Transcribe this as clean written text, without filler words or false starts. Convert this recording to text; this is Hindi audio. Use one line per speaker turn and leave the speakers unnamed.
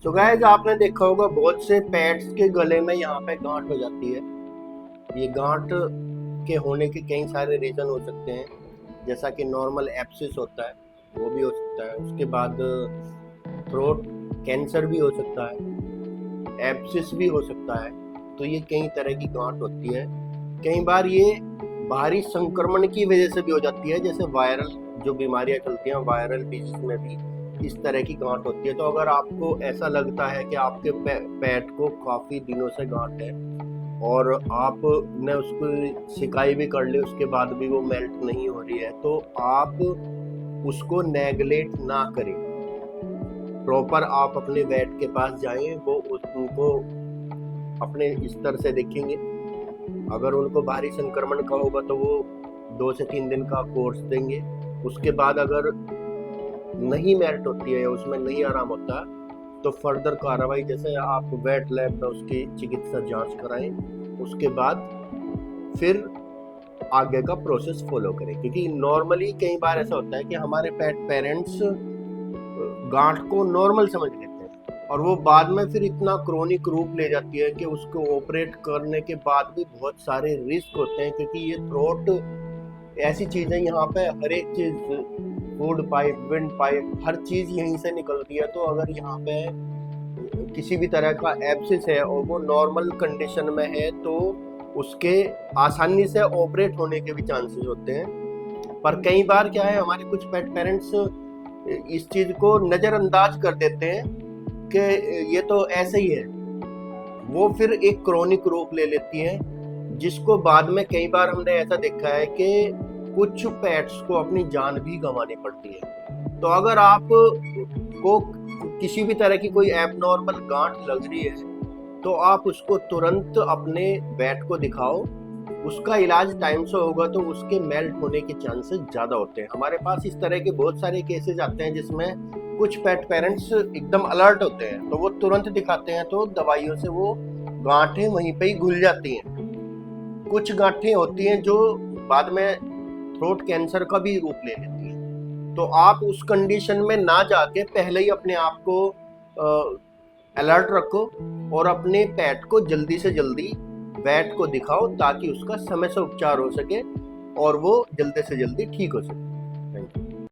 तो गाइस आपने देखा होगा बहुत से पेट्स के गले में यहाँ पे गांठ हो जाती है। ये गांठ के होने के कई सारे रीजन हो सकते हैं, जैसा कि नॉर्मल एब्सिस होता है, वो भी हो सकता है। उसके बाद थ्रोट कैंसर भी हो सकता है, एब्सिस भी हो सकता है। तो ये कई तरह की गांठ होती है। कई बार ये बाहरी संक्रमण की वजह से भी हो जाती है, जैसे वायरल जो बीमारियां चलती हैं, वायरल डिजीज में भी इस तरह की गांठ होती है। तो अगर आपको ऐसा लगता है कि आपके पेट को काफी दिनों से गांठ है और आपने उसको सिकाई भी कर ली, उसके बाद भी वो मेल्ट नहीं हो रही है, तो आप उसको नेगलेक्ट ना करें। प्रॉपर आप अपने वेट के पास जाएं, वो उनको अपने स्तर से देखेंगे। अगर उनको बाहरी संक्रमण का होगा तो वो 2 से 3 दिन का कोर्स देंगे। उसके बाद अगर नहीं मेल्ट होती है, उसमें नहीं आराम होता, तो फर्दर कार्रवाई जैसे आप वेट लैब में उसकी चिकित्सा जांच कराएं। उसके बाद फिर आगे का प्रोसेस फॉलो करें, क्योंकि नॉर्मली कई बार ऐसा होता है कि हमारे पेट पेरेंट्स गांठ को नॉर्मल समझ लेते हैं और वो बाद में फिर इतना क्रोनिक रूप ले जाती है कि उसको ऑपरेट करने के बाद भी बहुत सारे रिस्क होते हैं, क्योंकि ये थ्रोट ऐसी चीज है, यहाँ पे हर एक चीज, फूड पाइप, विंड पाइप, हर चीज यहीं से निकलती है। तो अगर यहाँ पे किसी भी तरह का एब्सिस है और वो नॉर्मल कंडीशन में है, तो उसके आसानी से ऑपरेट होने के भी चांसेस होते हैं। पर कई बार क्या है, हमारे कुछ पेट पेरेंट्स इस चीज को नजरअंदाज कर देते हैं कि ये तो ऐसे ही है। वो फिर एक क्रोनिक रूप ले लेती है, जिसको बाद में कई बार हमने ऐसा देखा है कि कुछ पेट्स को अपनी जान भी गंवानी पड़ती है। तो अगर आप को किसी भी तरह की कोई एबनॉर्मल गांठ लग रही है, तो आप उसको तुरंत अपने वेट को दिखाओ। उसका इलाज टाइम से होगा तो उसके मेल्ट होने के चांसेस ज़्यादा होते हैं। हमारे पास इस तरह के बहुत सारे केसेस आते हैं जिसमें कुछ पेट पेरेंट्स एकदम अलर्ट होते हैं, तो वो तुरंत दिखाते हैं, तो दवाइयों से वो गांठें वहीं पे ही घुल जाती हैं। कुछ गांठें होती हैं जो बाद में थ्रोट कैंसर का भी रूप ले लेती हैं। तो आप उस कंडीशन में ना जाके पहले ही अपने आप को अलर्ट रखो और अपने पेट को जल्दी से जल्दी वेट को दिखाओ, ताकि उसका समय से उपचार हो सके और वो जल्दी से जल्दी ठीक हो सके।